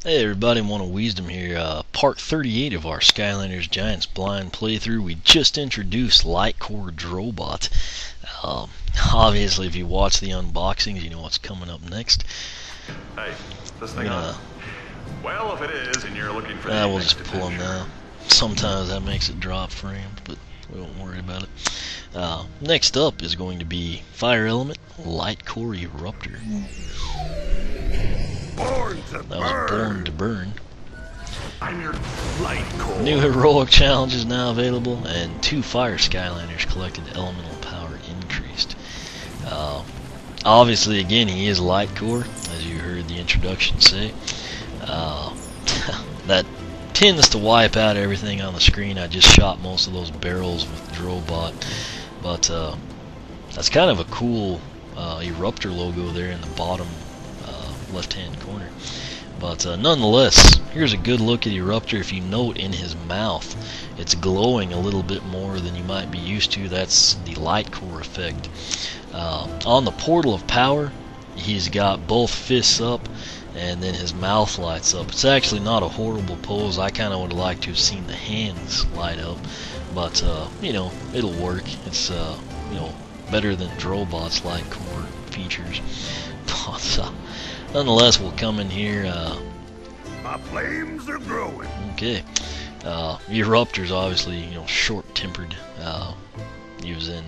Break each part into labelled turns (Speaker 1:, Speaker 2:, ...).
Speaker 1: Hey everybody, One of Wisdom here, part 38 of our Skylanders Giants blind playthrough. We just introduced LightCore Drobot. Obviously, if you watch the unboxings, you know what's coming up next.
Speaker 2: Hey, this thing on? Well, if it is, and you're looking for
Speaker 1: we'll just pull them now. Sometimes that makes it drop frames, but we won't worry about it. Next up is going to be Fire Element LightCore Eruptor. That was Born to Burn.
Speaker 2: I'm your LightCore.
Speaker 1: New heroic challenge is now available, and 2 Fire Skylanders collected elemental power increased. Obviously, again, he is LightCore, as you heard the introduction say. That tends to wipe out everything on the screen. I just shot most of those barrels with Drobot, but that's kind of a cool Eruptor logo there in the bottom left-hand corner. But nonetheless, here's a good look at Eruptor. If you note in his mouth, it's glowing a little bit more than you might be used to. That's the LightCore effect. On the portal of power, he's got both fists up, and then his mouth lights up. It's actually not a horrible pose. I kind of would have liked to have seen the hands light up, but you know, it'll work. It's you know, better than Drobot's LightCore features. But nonetheless, we'll come in here.
Speaker 2: My flames are growing.
Speaker 1: Okay. Eruptor's obviously, you know, short-tempered. He was in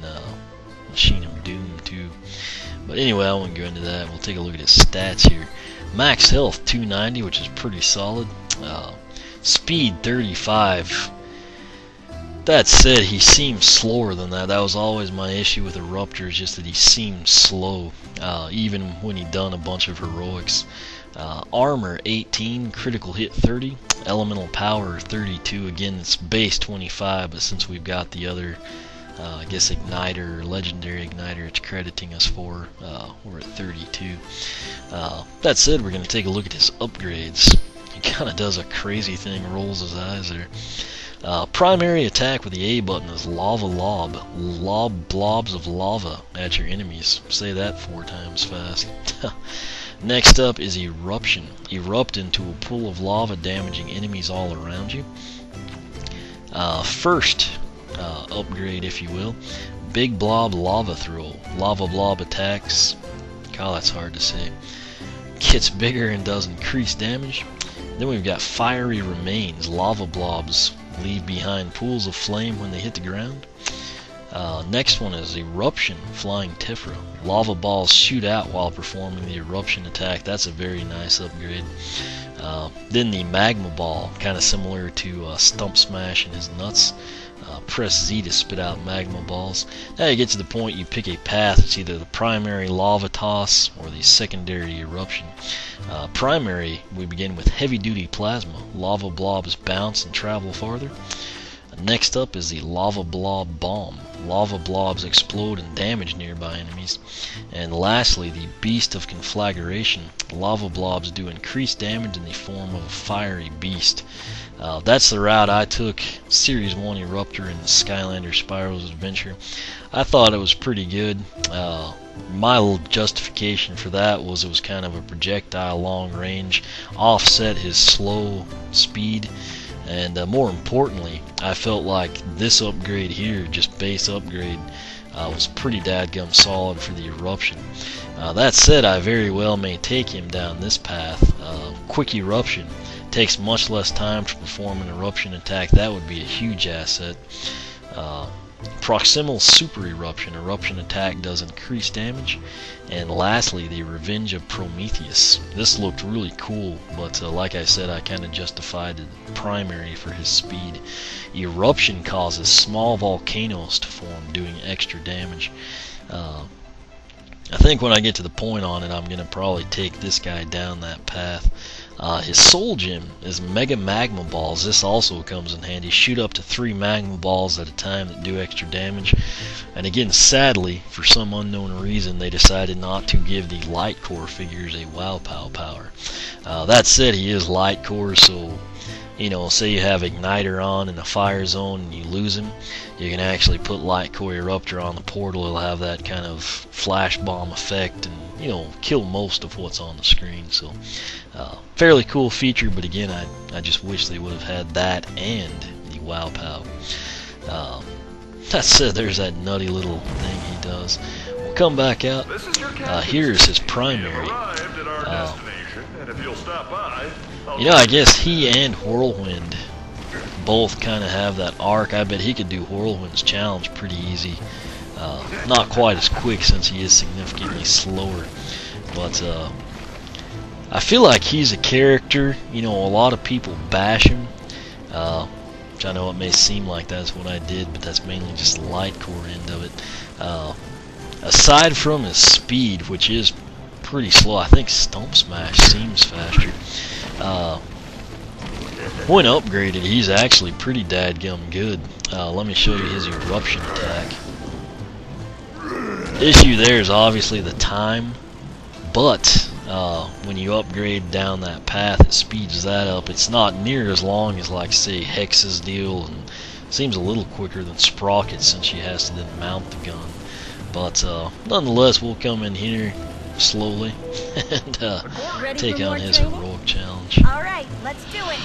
Speaker 1: Machine of Doom too. But anyway, I won't go into that. We'll take a look at his stats here. Max health 290, which is pretty solid. Speed 35. That said, he seems slower than that. That was always my issue with Eruptor, is just that he seemed slow, even when he done a bunch of heroics. Armor 18, critical hit 30, elemental power 32. Again, it's base 25, but since we've got the other, I guess igniter, or legendary igniter, it's crediting us for, we're at 32. That said, we're going to take a look at his upgrades. He kind of does a crazy thing, rolls his eyes there. Primary attack with the A button is Lava Lob. Lob blobs of lava at your enemies. Say that 4 times fast. Next up is Eruption. Erupt into a pool of lava, damaging enemies all around you. First upgrade, if you will, Big Blob Lava Throw. Lava Blob attacks. God, that's hard to say. Gets bigger and does increased damage. Then we've got Fiery Remains. Lava blobs leave behind pools of flame when they hit the ground. Next one is Eruption Flying Tephra. Lava balls shoot out while performing the eruption attack. That's a very nice upgrade. Then the Magma Ball, kind of similar to Stump Smash and his nuts. Press Z to spit out magma balls. Now you get to the point you pick a path. It's either the primary lava toss or the secondary eruption. Primary, we begin with heavy duty plasma. Lava blobs bounce and travel farther. Next up is the Lava Blob Bomb. Lava blobs explode and damage nearby enemies. And lastly, the Beast of Conflagration. Lava blobs do increased damage in the form of a fiery beast. That's the route I took Series 1 Eruptor in the Skylanders Spyro's Adventure. I thought it was pretty good. My justification for that was it was kind of a projectile long range, offset his slow speed. And more importantly, I felt like this upgrade here, just base upgrade, was pretty dadgum solid for the eruption. That said, I very well may take him down this path. Quick eruption takes much less time to perform an eruption attack. That would be a huge asset. Proximal super eruption. Eruption attack does increased damage. And lastly, the Revenge of Prometheus. This looked really cool, but like I said, I kind of justified the primary for his speed. Eruption causes small volcanoes to form, doing extra damage. I think when I get to the point on it, I'm going to probably take this guy down that path. His soul gem is Mega Magma Balls. This also comes in handy. Shoot up to 3 Magma Balls at a time that do extra damage. And again, sadly, for some unknown reason, they decided not to give the LightCore figures a Wow Pow power. That said, he is LightCore, so you know, say you have Igniter on in a fire zone and you lose him, you can actually put LightCore Eruptor on the portal. It'll have that kind of flash bomb effect and, you know, kill most of what's on the screen. So fairly cool feature, but again, I just wish they would have had that and the wow pow. That said, there's that nutty little thing he does. We'll come back out. Here's his primary. You know, I guess he and Whirlwind both kind of have that arc. I bet he could do Whirlwind's challenge pretty easy. Not quite as quick since he is significantly slower, but I feel like he's a character, you know, a lot of people bash him, which I know it may seem like that's what I did, but that's mainly just the LightCore end of it. Aside from his speed, which is pretty slow, I think Stomp Smash seems faster. When upgraded, he's actually pretty dadgum good. Let me show you his eruption attack. Issue there is obviously the time, but when you upgrade down that path, it speeds that up. It's not near as long as, like, say, Hex's deal, and seems a little quicker than Sprocket's since she has to then mount the gun. But nonetheless, we'll come in here slowly and take on his heroic challenge.
Speaker 3: Alright, let's do it.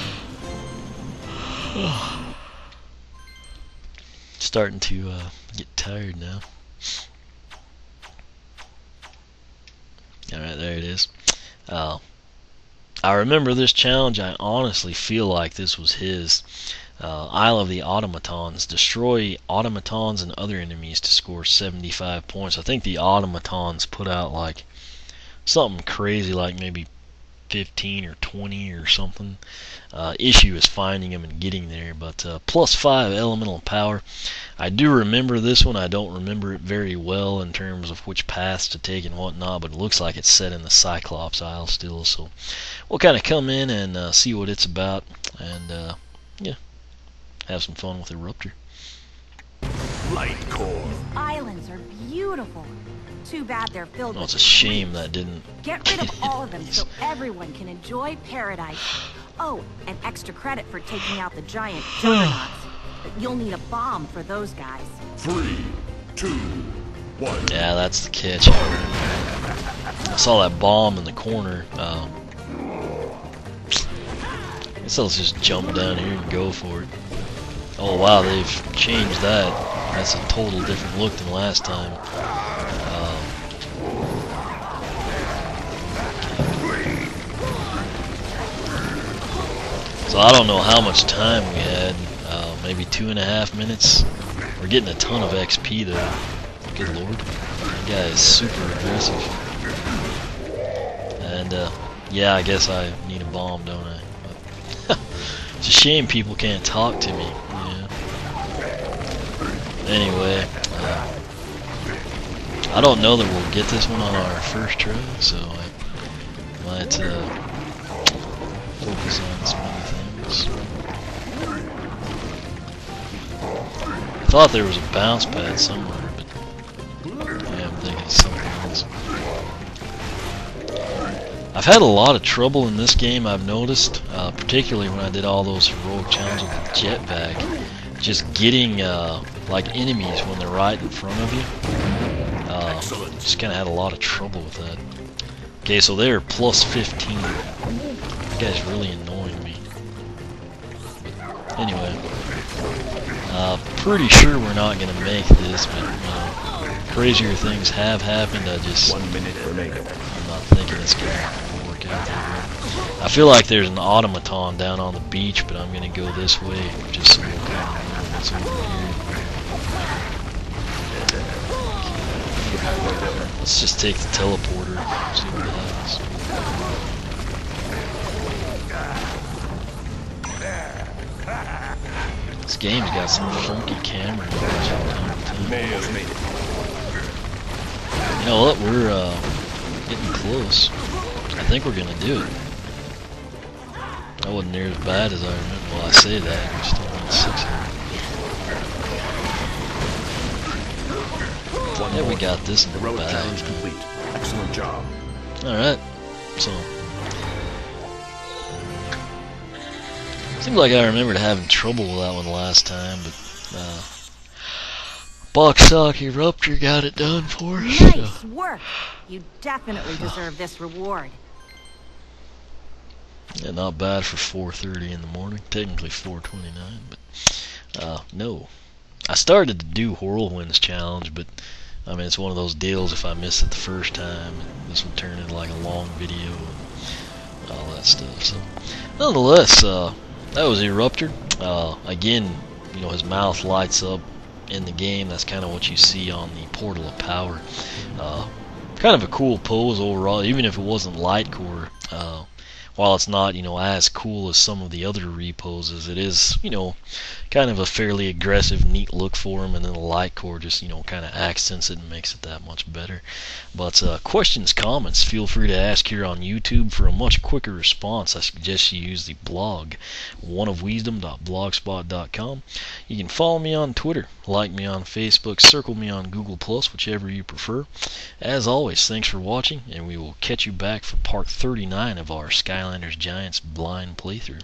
Speaker 1: Starting to get tired now. Alright, there it is. I remember this challenge. I honestly feel like this was his. Isle of the Automatons. Destroy automatons and other enemies to score 75 points. I think the automatons put out like something crazy, like maybe 15 or 20 or something. Issue is finding them and getting there, but +5 elemental power. I do remember this one. I don't remember it very well in terms of which paths to take and whatnot, but it looks like it's set in the Cyclops Isle still, so we'll kind of come in and see what it's about, and yeah, have some fun with Eruptor.
Speaker 3: LightCore. These islands are beautiful. Too bad they're filled with.
Speaker 1: It's a shame that didn't.
Speaker 3: Get rid of all of them so everyone can enjoy paradise. Oh, and extra credit for taking out the giant juggernauts. But you'll need a bomb for those guys.
Speaker 4: 3, 2, 1.
Speaker 1: Yeah, that's the catch. I saw that bomb in the corner. I guess let's just jump down here and go for it. Oh wow, they've changed that. That's a total different look than last time. So I don't know how much time we had. Maybe 2.5 minutes. We're getting a ton of XP though. Good lord. That guy is super aggressive. And yeah, I guess I need a bomb, don't I? But it's a shame people can't talk to me. Yeah. Anyway, I don't know that we'll get this one on our first try, so I might focus on some other things. I thought there was a bounce pad somewhere, but yeah, I'm thinking of something else. I've had a lot of trouble in this game, I've noticed, particularly when I did all those heroic challenges with the jetpack, just getting like enemies when they're right in front of you. Just kind of had a lot of trouble with that. Okay, so they're +15. This guy's really annoying me. Anyway, pretty sure we're not gonna make this, but you know, crazier things have happened. I just,
Speaker 4: 1 minute remaining.
Speaker 1: I'm not thinking it's gonna work out that way. I feel like there's an automaton down on the beach, but I'm gonna go this way just so we'll kind of know what's over here. Let's just take the teleporter, see what happens. This game's got some funky camera angles. You know what? We're getting close. I think we're gonna do it. That wasn't near as bad as I remember. Well, I say that, we're still on 600. Yeah, we got this in the
Speaker 4: Heroic
Speaker 1: bag.
Speaker 4: challenge complete. Excellent job.
Speaker 1: Alright, so Seems like I remembered having trouble with that one last time, but LightCore Eruptor got it done for us.
Speaker 3: Nice work. You definitely deserve this reward.
Speaker 1: Yeah, not bad for 4:30 in the morning. Technically 4:29, but no. I started to do Whirlwinds challenge, but I mean, it's one of those deals. If I miss it the first time, this would turn into like a long video and all that stuff. So, nonetheless, that was Eruptor. Again, you know, his mouth lights up in the game. That's kind of what you see on the Portal of Power. Kind of a cool pose overall, even if it wasn't LightCore. While it's not, you know, as cool as some of the other reposes, it is, you know, kind of a fairly aggressive, neat look for him, and then the LightCore just, you know, kind of accents it and makes it that much better. But questions, comments, feel free to ask here on YouTube. For a much quicker response, I suggest you use the blog, oneofwisdom.blogspot.com. You can follow me on Twitter, like me on Facebook, circle me on Google+, whichever you prefer. As always, thanks for watching, and we will catch you back for part 39 of our Skylanders Giants blind playthrough.